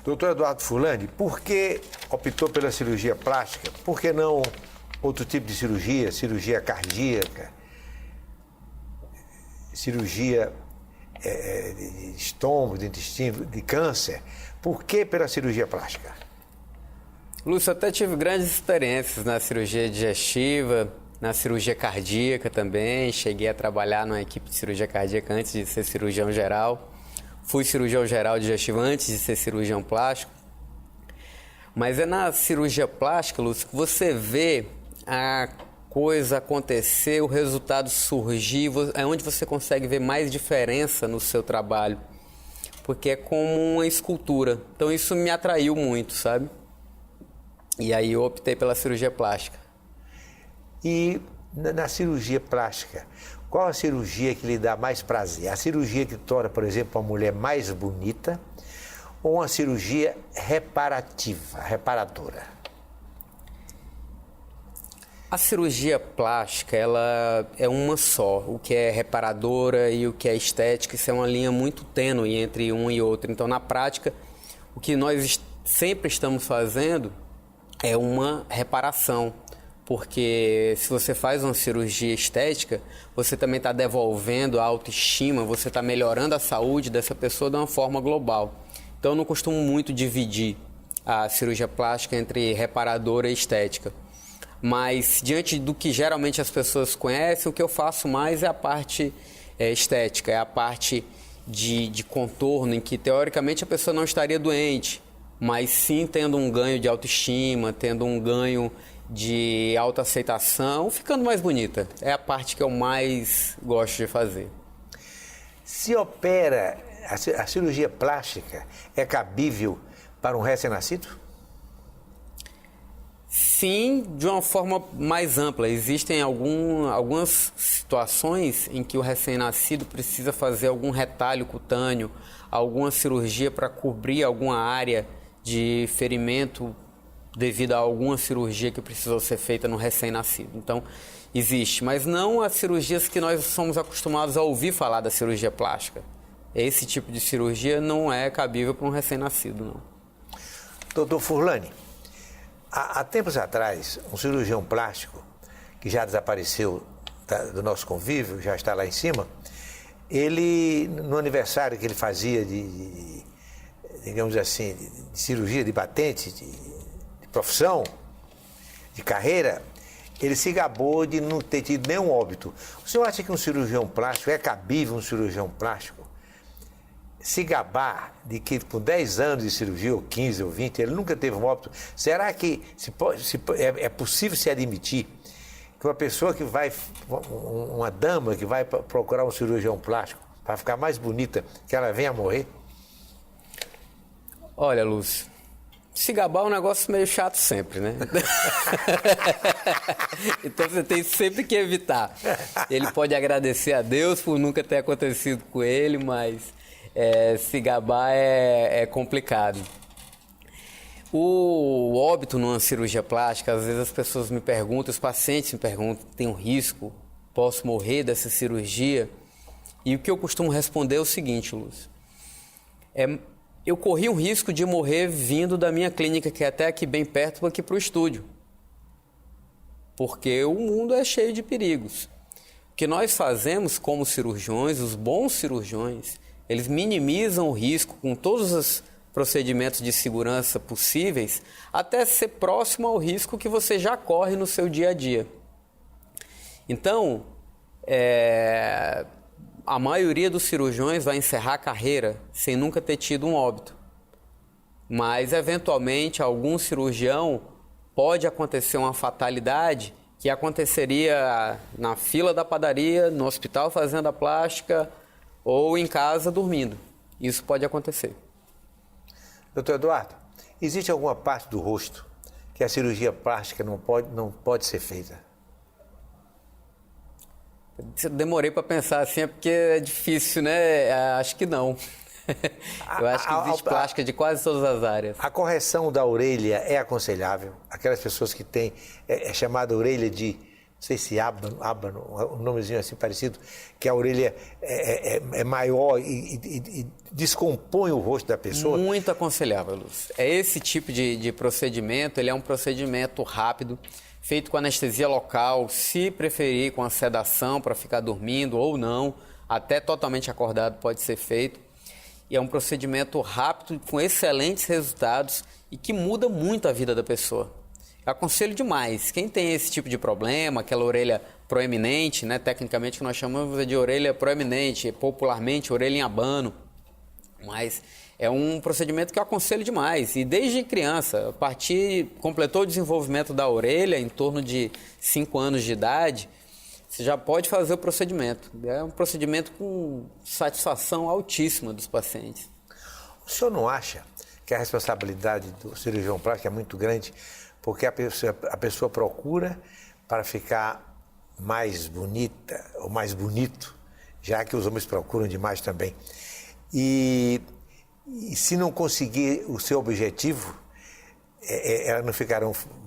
Doutor Eduardo Furlani, por que optou pela cirurgia plástica? Por que não outro tipo de cirurgia, cirurgia cardíaca, cirurgia de estômago, de intestino, de câncer? Por que pela cirurgia plástica? Lúcio, eu até tive grandes experiências na cirurgia digestiva, na cirurgia cardíaca também. Cheguei a trabalhar numa equipe de cirurgia cardíaca antes de ser cirurgião geral. Fui cirurgião geral digestivo antes de ser cirurgião plástico. Mas é na cirurgia plástica, Lúcio, que você vê a coisa acontecer, o resultado surgir, é onde você consegue ver mais diferença no seu trabalho. Porque é como uma escultura. Então isso me atraiu muito, sabe? E aí eu optei pela cirurgia plástica. E na cirurgia plástica, qual a cirurgia que lhe dá mais prazer? A cirurgia que torna, por exemplo, a mulher mais bonita ou uma cirurgia reparativa, reparadora? A cirurgia plástica, ela é uma só. O que é reparadora e o que é estética, isso é uma linha muito tênue entre um e outro. Então, na prática, o que nós sempre estamos fazendo é uma reparação. Porque se você faz uma cirurgia estética, você também está devolvendo a autoestima, você está melhorando a saúde dessa pessoa de uma forma global. Então, eu não costumo muito dividir a cirurgia plástica entre reparadora e estética. Mas, diante do que geralmente as pessoas conhecem, o que eu faço mais é a parte estética, é a parte de contorno, em que, teoricamente, a pessoa não estaria doente, mas sim tendo um ganho de autoestima, tendo um ganho de autoaceitação, ficando mais bonita. É a parte que eu mais gosto de fazer. Se opera, a cirurgia plástica é cabível para um recém-nascido? Sim, de uma forma mais ampla. Existem algumas situações em que o recém-nascido precisa fazer algum retalho cutâneo, alguma cirurgia para cobrir alguma área de ferimento devido a alguma cirurgia que precisou ser feita no recém-nascido. Então, existe, mas não as cirurgias que nós somos acostumados a ouvir falar da cirurgia plástica. Esse tipo de cirurgia não é cabível para um recém-nascido, não. Doutor Furlani, há tempos atrás, um cirurgião plástico, que já desapareceu do nosso convívio, já está lá em cima, ele, no aniversário que ele fazia digamos assim, de cirurgia, de patente, de profissão, de carreira, ele se gabou de não ter tido nenhum óbito. O senhor acha que um cirurgião plástico, é cabível um cirurgião plástico se gabar de que com 10 anos de cirurgia, ou 15 ou 20, ele nunca teve um óbito? Será que é possível se admitir que uma pessoa que vai, uma dama que vai procurar um cirurgião plástico para ficar mais bonita, que ela venha a morrer? Olha, Lúcio, se gabar é um negócio meio chato sempre, né? Então você tem sempre que evitar. Ele pode agradecer a Deus por nunca ter acontecido com ele, mas se gabar é complicado. O óbito numa cirurgia plástica, às vezes as pessoas me perguntam, os pacientes me perguntam, tem um risco, posso morrer dessa cirurgia? E o que eu costumo responder é o seguinte, Lúcio. Eu corri o risco de morrer vindo da minha clínica, que é até aqui bem perto, aqui para o estúdio. Porque o mundo é cheio de perigos. O que nós fazemos como cirurgiões, os bons cirurgiões, eles minimizam o risco com todos os procedimentos de segurança possíveis, até ser próximo ao risco que você já corre no seu dia a dia. Então, a maioria dos cirurgiões vai encerrar a carreira sem nunca ter tido um óbito. Mas, eventualmente, algum cirurgião pode acontecer uma fatalidade que aconteceria na fila da padaria, no hospital fazendo a plástica ou em casa dormindo. Isso pode acontecer. Doutor Eduardo, existe alguma parte do rosto que a cirurgia plástica não pode ser feita? Demorei para pensar assim, é porque é difícil, né? Acho que não. Eu acho que existe plástica de quase todas as áreas. A correção da orelha é aconselhável? Aquelas pessoas que têm, é chamada orelha de sei se ábano, um nomezinho assim parecido, que a orelha é maior e descompõe o rosto da pessoa. Muito aconselhável, Lúcio. Esse tipo de procedimento, ele é um procedimento rápido, feito com anestesia local, se preferir com a sedação para ficar dormindo ou não, até totalmente acordado pode ser feito. E é um procedimento rápido, com excelentes resultados e que muda muito a vida da pessoa. Eu aconselho demais. Quem tem esse tipo de problema, aquela orelha proeminente, né, tecnicamente que nós chamamos de orelha proeminente, popularmente orelha em abano, mas é um procedimento que eu aconselho demais. E desde criança, completou o desenvolvimento da orelha em torno de 5 anos de idade, você já pode fazer o procedimento. É um procedimento com satisfação altíssima dos pacientes. O senhor não acha que a responsabilidade do cirurgião plástico é muito grande, porque a pessoa procura para ficar mais bonita ou mais bonito, já que os homens procuram demais também. E se não conseguir o seu objetivo, elas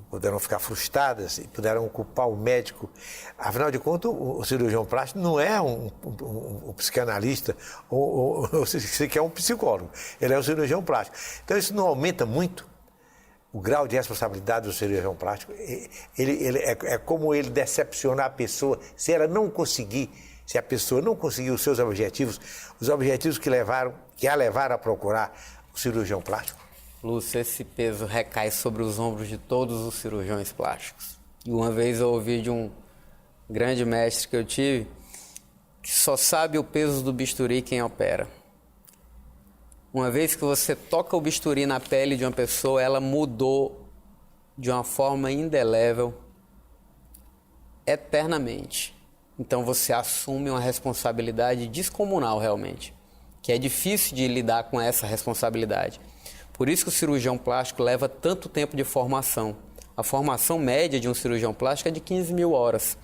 poderão ficar frustradas e poderão culpar o médico. Afinal de contas, o cirurgião plástico não é um psicanalista ou sequer um psicólogo. Ele é um cirurgião plástico. Então isso não aumenta muito o grau de responsabilidade do cirurgião plástico. É como ele decepcionar a pessoa se a pessoa não conseguir os seus objetivos, os objetivos que a levaram a procurar o cirurgião plástico. Lúcio, esse peso recai sobre os ombros de todos os cirurgiões plásticos. E uma vez eu ouvi de um grande mestre que eu tive, que só sabe o peso do bisturi quem opera. Uma vez que você toca o bisturi na pele de uma pessoa, ela mudou de uma forma indelével, eternamente. Então você assume uma responsabilidade descomunal realmente, que é difícil de lidar com essa responsabilidade. Por isso que o cirurgião plástico leva tanto tempo de formação. A formação média de um cirurgião plástico é de 15 mil horas.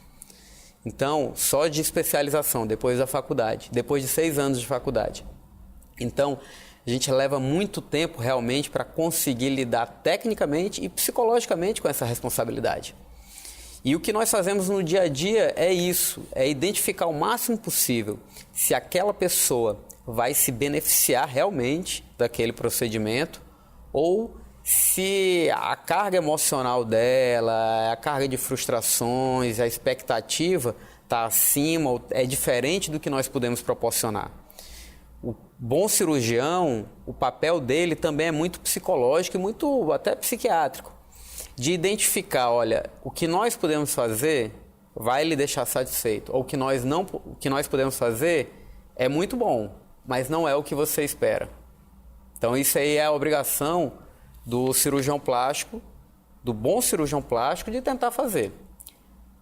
Então, só de especialização, depois da faculdade, depois de 6 anos de faculdade. Então, a gente leva muito tempo realmente para conseguir lidar tecnicamente e psicologicamente com essa responsabilidade. E o que nós fazemos no dia a dia é isso, é identificar o máximo possível se aquela pessoa vai se beneficiar realmente daquele procedimento ou se a carga emocional dela, a carga de frustrações, a expectativa está acima ou é diferente do que nós podemos proporcionar. O bom cirurgião, o papel dele também é muito psicológico e muito até psiquiátrico, de identificar, olha, o que nós podemos fazer vai lhe deixar satisfeito, ou o que nós podemos fazer é muito bom, mas não é o que você espera. Então isso aí é a obrigação do cirurgião plástico, do bom cirurgião plástico, de tentar fazer.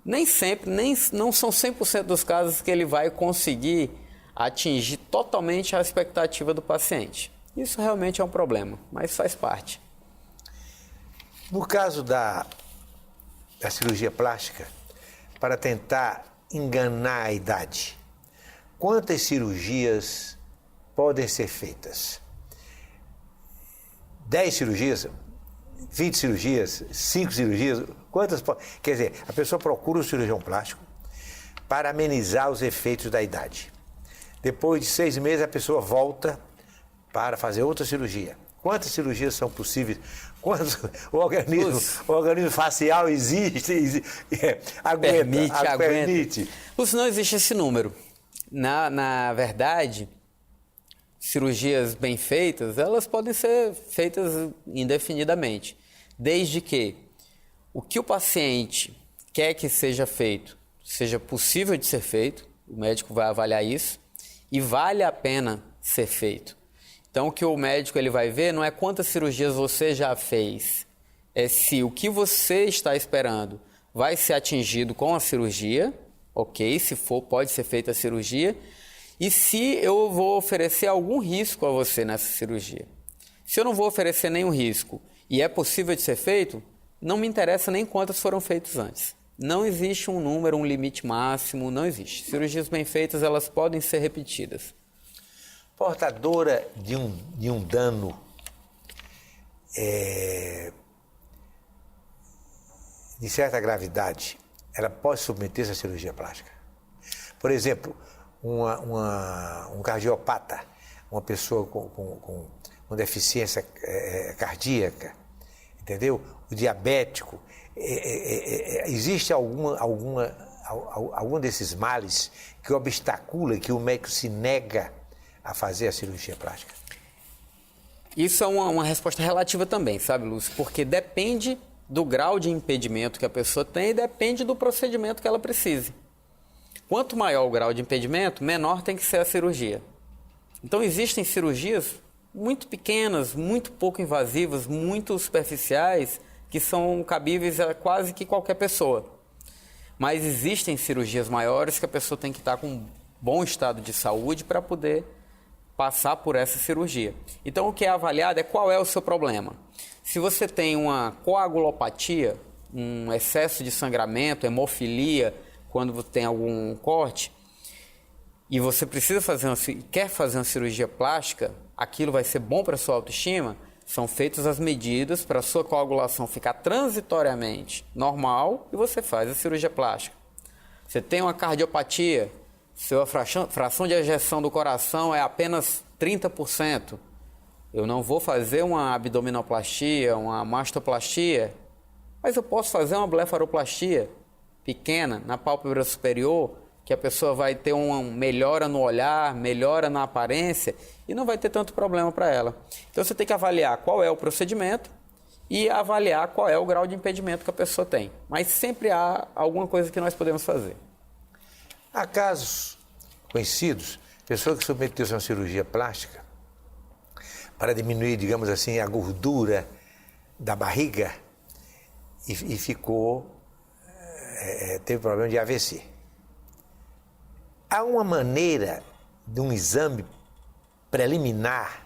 Nem sempre, não são 100% dos casos que ele vai conseguir atingir totalmente a expectativa do paciente. Isso realmente é um problema, mas faz parte. No caso da cirurgia plástica, para tentar enganar a idade, quantas cirurgias podem ser feitas? 10 cirurgias? 20 cirurgias? 5 cirurgias? Quantas? Quer dizer, a pessoa procura o cirurgião plástico para amenizar os efeitos da idade. Depois de 6 meses, a pessoa volta para fazer outra cirurgia. Quantas cirurgias são possíveis? O organismo facial existe, permite. Lúcio, não existe esse número. Na verdade, cirurgias bem feitas, elas podem ser feitas indefinidamente, desde que o que o paciente quer que seja feito seja possível de ser feito, o médico vai avaliar isso, e vale a pena ser feito. Então, o que o médico ele vai ver não é quantas cirurgias você já fez, é se o que você está esperando vai ser atingido com a cirurgia, ok, se for, pode ser feita a cirurgia, e se eu vou oferecer algum risco a você nessa cirurgia. Se eu não vou oferecer nenhum risco e é possível de ser feito, não me interessa nem quantas foram feitas antes. Não existe um número, um limite máximo, não existe. Cirurgias bem feitas, elas podem ser repetidas. Portadora de um dano de certa gravidade, ela pode submeter-se à cirurgia plástica. Por exemplo, um cardiopata, uma pessoa com deficiência cardíaca, entendeu? O diabético, existe algum desses males que obstacula, que o médico se nega a fazer a cirurgia plástica? Isso é uma resposta relativa também, sabe, Lúcio? Porque depende do grau de impedimento que a pessoa tem e depende do procedimento que ela precise. Quanto maior o grau de impedimento, menor tem que ser a cirurgia. Então existem cirurgias muito pequenas, muito pouco invasivas, muito superficiais, que são cabíveis a quase que qualquer pessoa. Mas existem cirurgias maiores que a pessoa tem que estar com um bom estado de saúde para poder passar por essa cirurgia. Então o que é avaliado é qual é o seu problema. Se você tem uma coagulopatia, um excesso de sangramento, hemofilia, quando você tem algum corte, e você precisa quer fazer uma cirurgia plástica, aquilo vai ser bom para a sua autoestima, são feitas as medidas para a sua coagulação ficar transitoriamente normal e você faz a cirurgia plástica. Você tem uma cardiopatia, sua fração de ejeção do coração é apenas 30%. Eu não vou fazer uma abdominoplastia, uma mastoplastia, mas eu posso fazer uma blefaroplastia pequena na pálpebra superior, que a pessoa vai ter uma melhora no olhar, melhora na aparência e não vai ter tanto problema para ela. Então você tem que avaliar qual é o procedimento e avaliar qual é o grau de impedimento que a pessoa tem. Mas sempre há alguma coisa que nós podemos fazer. Há casos conhecidos, pessoa que submeteu-se a uma cirurgia plástica para diminuir, digamos assim, a gordura da barriga e teve problema de AVC. Há uma maneira de um exame preliminar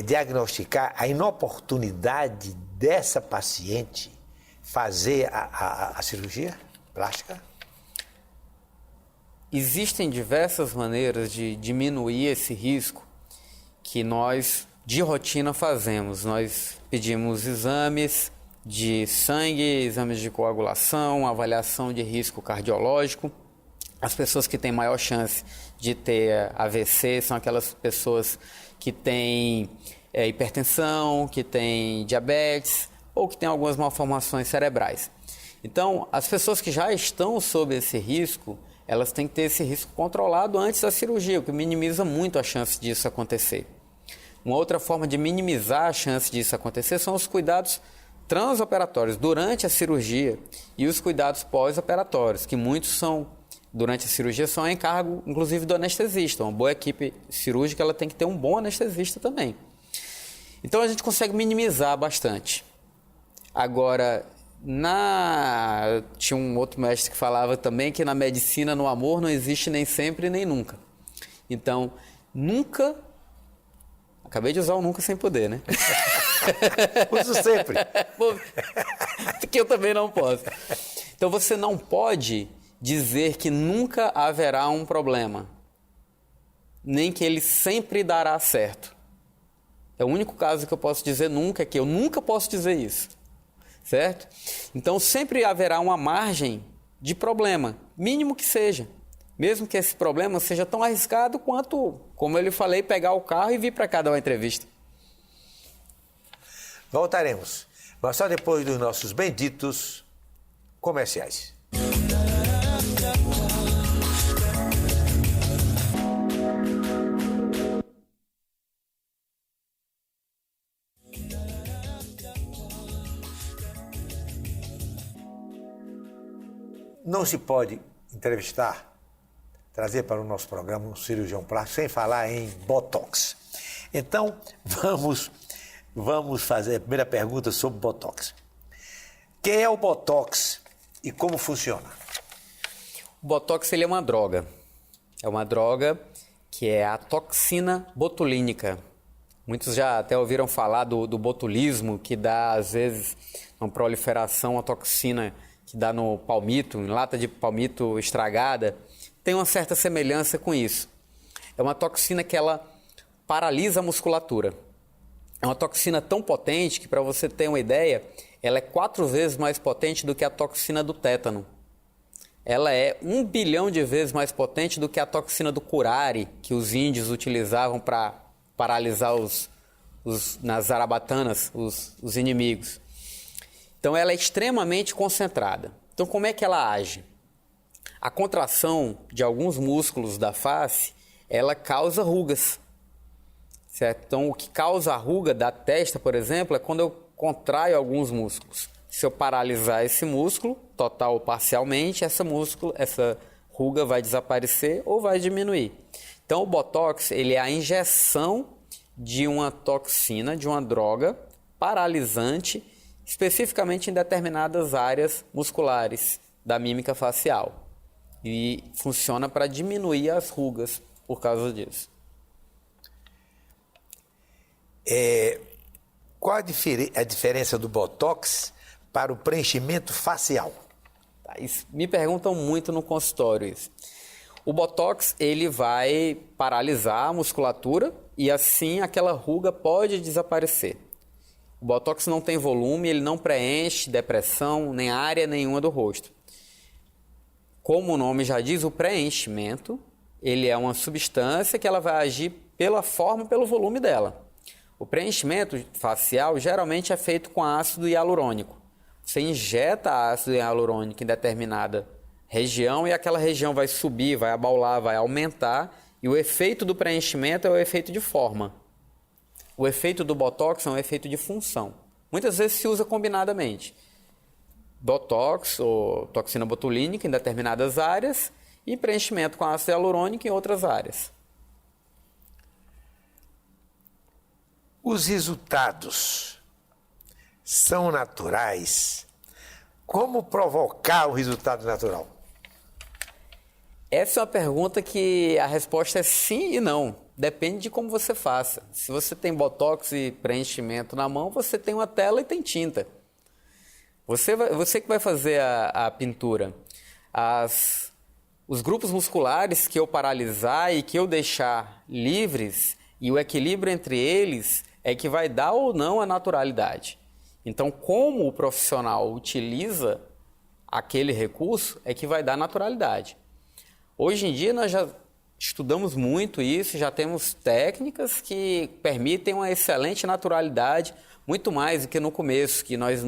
diagnosticar a inoportunidade dessa paciente fazer a cirurgia plástica? Existem diversas maneiras de diminuir esse risco que nós, de rotina, fazemos. Nós pedimos exames de sangue, exames de coagulação, avaliação de risco cardiológico. As pessoas que têm maior chance de ter AVC são aquelas pessoas que têm hipertensão, que têm diabetes ou que têm algumas malformações cerebrais. Então, as pessoas que já estão sob esse risco, elas têm que ter esse risco controlado antes da cirurgia, o que minimiza muito a chance disso acontecer. Uma outra forma de minimizar a chance disso acontecer são os cuidados transoperatórios durante a cirurgia e os cuidados pós-operatórios, que muitos são, durante a cirurgia, são a encargo, inclusive, do anestesista. Uma boa equipe cirúrgica ela tem que ter um bom anestesista também. Então, a gente consegue minimizar bastante. Agora, tinha um outro mestre que falava também que na medicina, no amor, não existe nem sempre nem nunca. Então, nunca... Acabei de usar o nunca sem poder, né? Uso sempre. Porque eu também não posso. Então, você não pode dizer que nunca haverá um problema, nem que ele sempre dará certo. É o único caso que eu posso dizer nunca, é que eu nunca posso dizer isso, certo? Então, sempre haverá uma margem de problema, mínimo que seja, mesmo que esse problema seja tão arriscado quanto, como eu lhe falei, pegar o carro e vir para cá dar uma entrevista. Voltaremos, mas só depois dos nossos benditos comerciais. Não se pode entrevistar, trazer para o nosso programa um cirurgião plástico sem falar em Botox. Então, vamos fazer a primeira pergunta sobre Botox. O que é o Botox e como funciona? O Botox ele é uma droga. É uma droga que é a toxina botulínica. Muitos já até ouviram falar do botulismo, que dá, às vezes, uma proliferação, a toxina que dá no palmito, em lata de palmito estragada. Tem uma certa semelhança com isso. É uma toxina que ela paralisa a musculatura. É uma toxina tão potente que, para você ter uma ideia, ela é 4 vezes mais potente do que a toxina do tétano. Ela é 1 bilhão de vezes mais potente do que a toxina do curare, que os índios utilizavam para paralisar nas zarabatanas, os inimigos. Então, ela é extremamente concentrada. Então, como é que ela age? A contração de alguns músculos da face, ela causa rugas, certo? Então, o que causa a ruga da testa, por exemplo, é quando eu contraio alguns músculos. Se eu paralisar esse músculo, total ou parcialmente, essa ruga vai desaparecer ou vai diminuir. Então, o Botox, ele é a injeção de uma toxina, de uma droga paralisante, especificamente em determinadas áreas musculares da mímica facial. E funciona para diminuir as rugas por causa disso. Qual a diferença do Botox para o preenchimento facial? Me perguntam muito no consultório isso. O Botox, ele vai paralisar a musculatura e assim aquela ruga pode desaparecer. O Botox não tem volume, ele não preenche depressão, nem área nenhuma do rosto. Como o nome já diz, o preenchimento, ele é uma substância que ela vai agir pela forma, pelo volume dela. O preenchimento facial geralmente é feito com ácido hialurônico. Você injeta ácido hialurônico em determinada região e aquela região vai subir, vai abaular, vai aumentar. E o efeito do preenchimento é o efeito de forma. O efeito do Botox é um efeito de função. Muitas vezes se usa combinadamente. Botox ou toxina botulínica em determinadas áreas e preenchimento com ácido hialurônico em outras áreas. Os resultados são naturais? Como provocar o resultado natural? Essa é uma pergunta que a resposta é sim e não. Depende de como você faça. Se você tem botox e preenchimento na mão, você tem uma tela e tem tinta. Você que vai fazer a pintura. Os grupos musculares que eu paralisar e que eu deixar livres e o equilíbrio entre eles é que vai dar ou não a naturalidade. Então, como o profissional utiliza aquele recurso é que vai dar naturalidade. Hoje em dia, nós já estudamos muito isso, já temos técnicas que permitem uma excelente naturalidade, muito mais do que no começo, que nós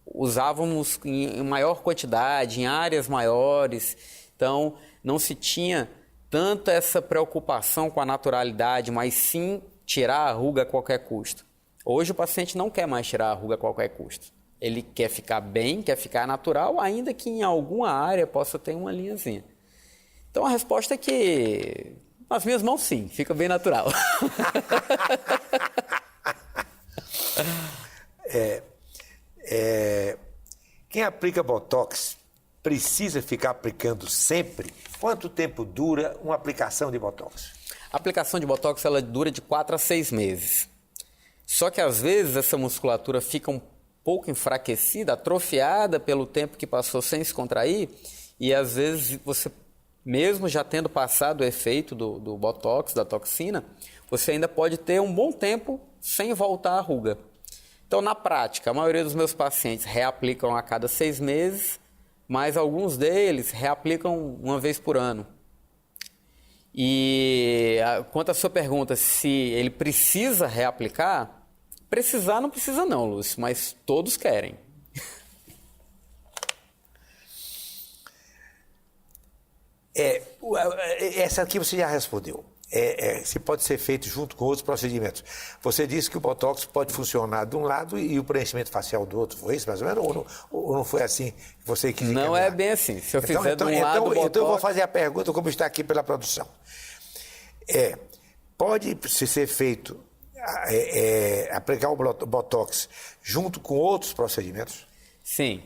usávamos em maior quantidade, em áreas maiores. Então, não se tinha tanta essa preocupação com a naturalidade, mas sim tirar a ruga a qualquer custo. Hoje o paciente não quer mais tirar a ruga a qualquer custo. Ele quer ficar bem, quer ficar natural, ainda que em alguma área possa ter uma linhazinha. Então a resposta é que nas minhas mãos sim, fica bem natural. Quem aplica Botox precisa ficar aplicando sempre? Quanto tempo dura uma aplicação de Botox? A aplicação de Botox ela dura de 4 a 6 meses. Só que às vezes essa musculatura fica um pouco enfraquecida, atrofiada pelo tempo que passou sem se contrair, e às vezes você, mesmo já tendo passado o efeito do Botox, da toxina, você ainda pode ter um bom tempo sem voltar à ruga. Então, na prática, a maioria dos meus pacientes reaplicam a cada 6 meses, mas alguns deles reaplicam uma vez por ano. E quanto à sua pergunta, se ele precisa reaplicar, precisar não precisa não, Lúcio, mas todos querem. Essa aqui você já respondeu. Se pode ser feito junto com outros procedimentos. Você disse que o Botox pode funcionar de um lado e o preenchimento facial do outro. Foi isso mais ou menos? Ou não foi assim que você quis encaminhar? Não é bem assim. Se eu fizer de um lado o Botox... Então eu vou fazer a pergunta como está aqui pela produção. Pode ser feito, aplicar o Botox junto com outros procedimentos? Sim.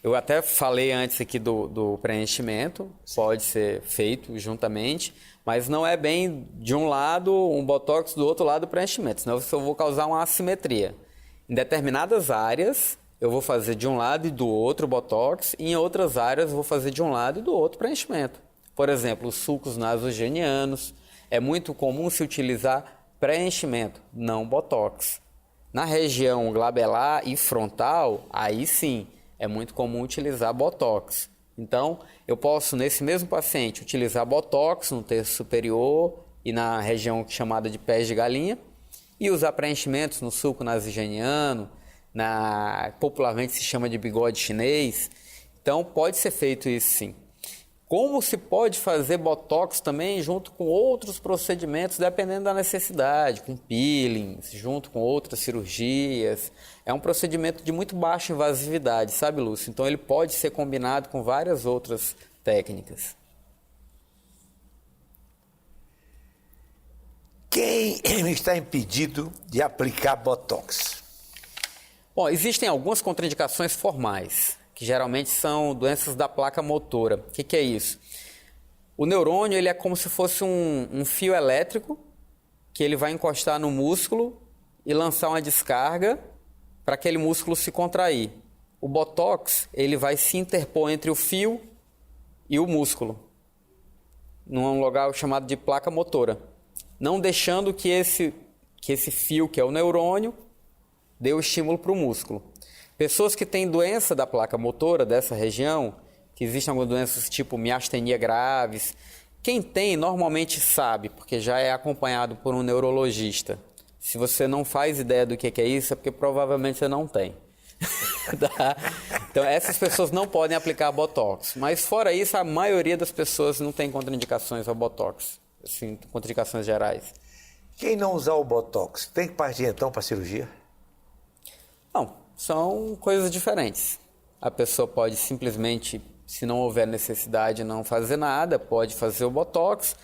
Eu até falei antes aqui do preenchimento, pode ser feito juntamente, mas não é bem de um lado um Botox, do outro lado o preenchimento, senão eu vou causar uma assimetria. Em determinadas áreas, eu vou fazer de um lado e do outro Botox, e em outras áreas eu vou fazer de um lado e do outro preenchimento. Por exemplo, os sulcos nasogenianos, é muito comum se utilizar preenchimento, não Botox. Na região glabelar e frontal, aí sim, é muito comum utilizar Botox. Então, eu posso, nesse mesmo paciente, utilizar Botox no terço superior e na região chamada de pés de galinha, e usar preenchimentos no sulco nasogeniano, popularmente se chama de bigode chinês. Então, pode ser feito isso sim. Como se pode fazer Botox também junto com outros procedimentos, dependendo da necessidade, com peelings, junto com outras cirurgias. É um procedimento de muito baixa invasividade, sabe, Lúcio? Então ele pode ser combinado com várias outras técnicas. Quem está impedido de aplicar Botox? Bom, existem algumas contraindicações formais, que geralmente são doenças da placa motora. O que é isso? O neurônio ele é como se fosse um fio elétrico que ele vai encostar no músculo e lançar uma descarga para aquele músculo se contrair. O Botox ele vai se interpor entre o fio e o músculo, num lugar chamado de placa motora, não deixando que esse fio, que é o neurônio, dê o estímulo para o músculo. Pessoas que têm doença da placa motora dessa região, que existem algumas doenças tipo miastenia graves, quem tem normalmente sabe, porque já é acompanhado por um neurologista. Se você não faz ideia do que é isso, é porque provavelmente você não tem. Tá? Então essas pessoas não podem aplicar Botox. Mas fora isso, a maioria das pessoas não tem contraindicações ao Botox, assim, contraindicações gerais. Quem não usar o Botox, tem que partir então para a cirurgia? Não. São coisas diferentes. A pessoa pode simplesmente, se não houver necessidade, não fazer nada, pode fazer o Botox,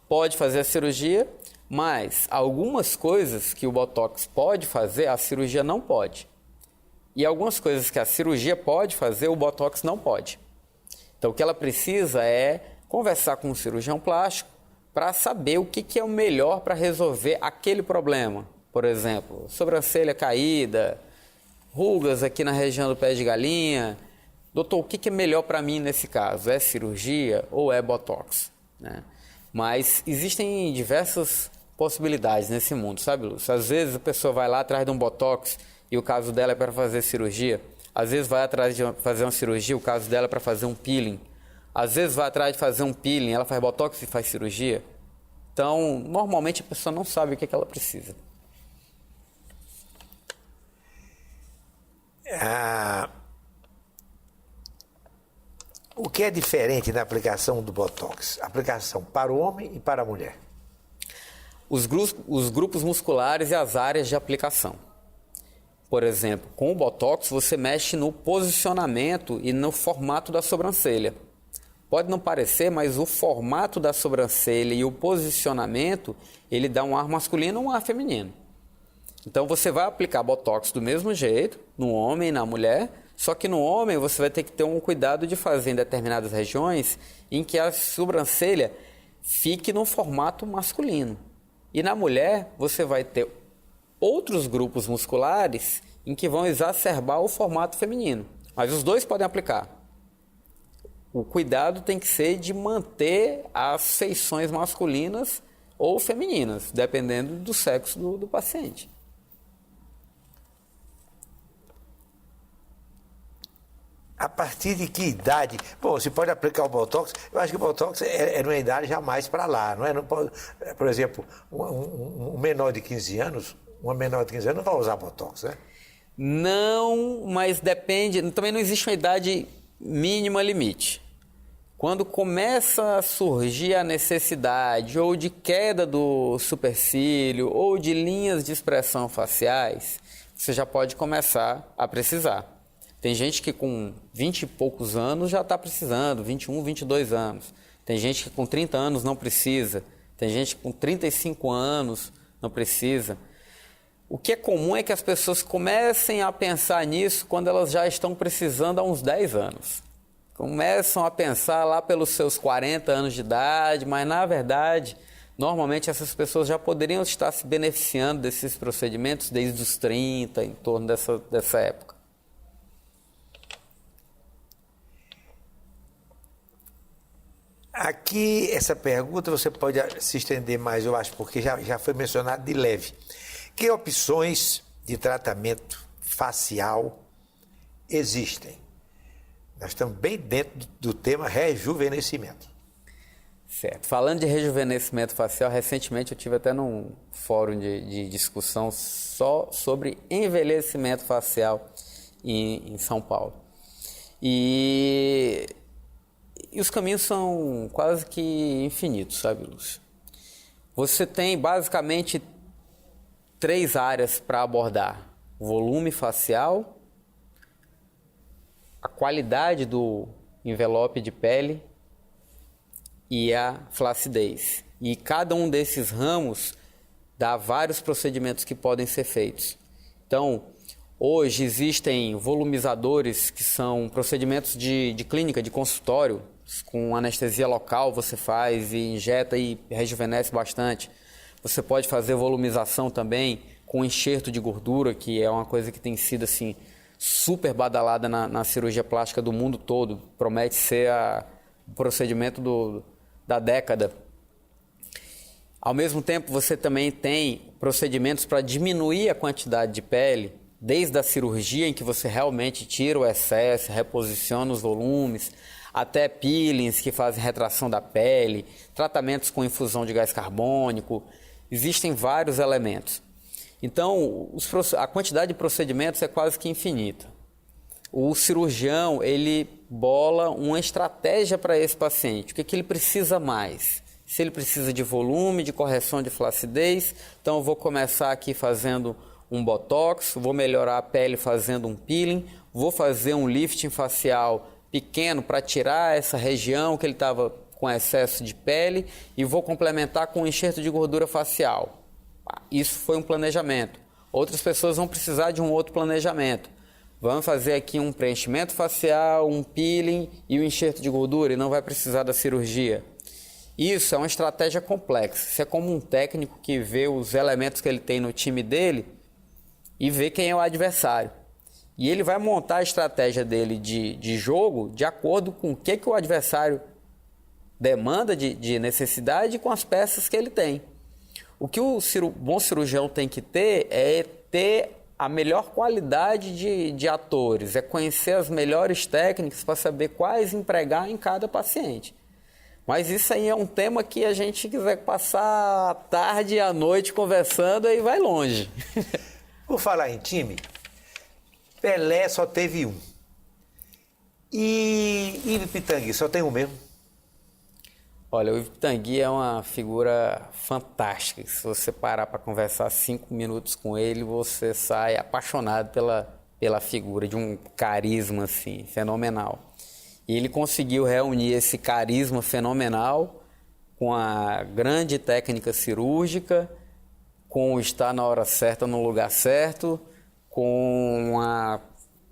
pode fazer a cirurgia, mas algumas coisas que o Botox pode fazer, a cirurgia não pode. E algumas coisas que a cirurgia pode fazer, o Botox não pode. Então o que ela precisa é conversar com um cirurgião plástico para saber o que é o melhor para resolver aquele problema. Por exemplo, sobrancelha caída, rugas aqui na região do pé de galinha. Doutor, o que é melhor para mim nesse caso? É cirurgia ou é Botox? Né? Mas existem diversas possibilidades nesse mundo, sabe, Lúcio? Às vezes a pessoa vai lá atrás de um Botox e o caso dela é para fazer cirurgia. Às vezes vai atrás de fazer uma cirurgia, o caso dela é para fazer um peeling. Às vezes vai atrás de fazer um peeling, ela faz Botox e faz cirurgia. Então, normalmente a pessoa não sabe o que ela precisa. O que é diferente na aplicação do Botox? Aplicação para o homem e para a mulher? Os grupos musculares e as áreas de aplicação. Por exemplo, com o Botox você mexe no posicionamento e no formato da sobrancelha. Pode não parecer, mas o formato da sobrancelha e o posicionamento, ele dá um ar masculino ou um ar feminino. Então você vai aplicar Botox do mesmo jeito, no homem e na mulher, só que no homem você vai ter que ter um cuidado de fazer em determinadas regiões em que a sobrancelha fique no formato masculino. E na mulher você vai ter outros grupos musculares em que vão exacerbar o formato feminino. Mas os dois podem aplicar. O cuidado tem que ser de manter as feições masculinas ou femininas, dependendo do sexo do paciente. A partir de que idade? Bom, você pode aplicar o Botox. Eu acho que o Botox é numa idade jamais para lá, não é? Não pode, por exemplo, um menor de 15 anos, uma menor de 15 anos não vai usar Botox, né? Não, mas depende. Também não existe uma idade mínima limite. Quando começa a surgir a necessidade ou de queda do supercílio ou de linhas de expressão faciais, você já pode começar a precisar. Tem gente que com 20 e poucos anos já está precisando, 21, 22 anos. Tem gente que com 30 anos não precisa. Tem gente que com 35 anos não precisa. O que é comum é que as pessoas comecem a pensar nisso quando elas já estão precisando há uns 10 anos. Começam a pensar lá pelos seus 40 anos de idade, mas na verdade, normalmente essas pessoas já poderiam estar se beneficiando desses procedimentos desde os 30, em torno dessa época. Aqui, essa pergunta você pode se estender mais, eu acho, porque já foi mencionado de leve. Que opções de tratamento facial existem. Nós estamos bem dentro do tema rejuvenescimento. Certo. Falando de rejuvenescimento facial, recentemente eu tive até num fórum de discussão só sobre envelhecimento facial em São Paulo. E os caminhos são quase que infinitos, sabe, Lúcio? Você tem basicamente 3 áreas para abordar: o volume facial, a qualidade do envelope de pele e a flacidez. E cada um desses ramos dá vários procedimentos que podem ser feitos. Então, hoje existem volumizadores que são procedimentos de clínica, de consultório, com anestesia local você faz e injeta e rejuvenesce bastante. Você pode fazer volumização também com enxerto de gordura, que é uma coisa que tem sido assim super badalada na cirurgia plástica do mundo todo. Promete ser o procedimento da década. Ao mesmo tempo, você também tem procedimentos para diminuir a quantidade de pele, desde a cirurgia em que você realmente tira o excesso, reposiciona os volumes, até peelings que fazem retração da pele, tratamentos com infusão de gás carbônico. Existem vários elementos. Então, a quantidade de procedimentos é quase que infinita. O cirurgião, ele bola uma estratégia para esse paciente. O que ele precisa mais? Se ele precisa de volume, de correção de flacidez, então eu vou começar aqui fazendo um botox, vou melhorar a pele fazendo um peeling, vou fazer um lifting facial pequeno para tirar essa região que ele estava com excesso de pele e vou complementar com um enxerto de gordura facial. Isso foi um planejamento. Outras pessoas vão precisar de um outro planejamento. Vamos fazer aqui um preenchimento facial, um peeling e um enxerto de gordura e não vai precisar da cirurgia. Isso é uma estratégia complexa. Isso é como um técnico que vê os elementos que ele tem no time dele e vê quem é o adversário. E ele vai montar a estratégia dele de jogo de acordo com o que o adversário demanda de necessidade e com as peças que ele tem. O que o bom cirurgião tem que ter é ter a melhor qualidade de atores, é conhecer as melhores técnicas para saber quais empregar em cada paciente. Mas isso aí é um tema que a gente quiser passar a tarde e a noite conversando, aí vai longe. Por falar em time, Pelé só teve um. E Ivo Pitangui só tem um mesmo? Olha, o Ivo Pitangui é uma figura fantástica. Se você parar para conversar 5 minutos com ele, você sai apaixonado pela figura, de um carisma assim, fenomenal. E ele conseguiu reunir esse carisma fenomenal com a grande técnica cirúrgica, com o estar na hora certa, no lugar certo, com uma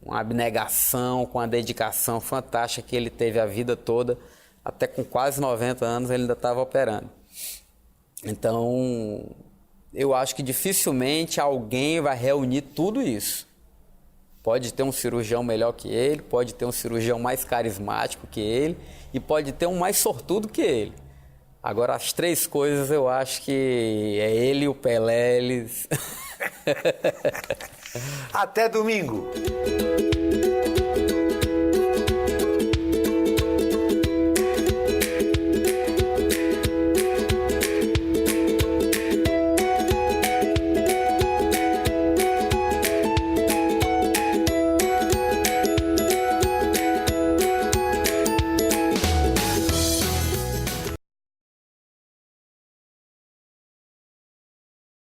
abnegação, com a dedicação fantástica que ele teve a vida toda. Até com quase 90 anos ele ainda estava operando. Então, eu acho que dificilmente alguém vai reunir tudo isso. Pode ter um cirurgião melhor que ele, pode ter um cirurgião mais carismático que ele e pode ter um mais sortudo que ele. Agora, as 3 coisas eu acho que é ele e o Pelé, eles... Até domingo!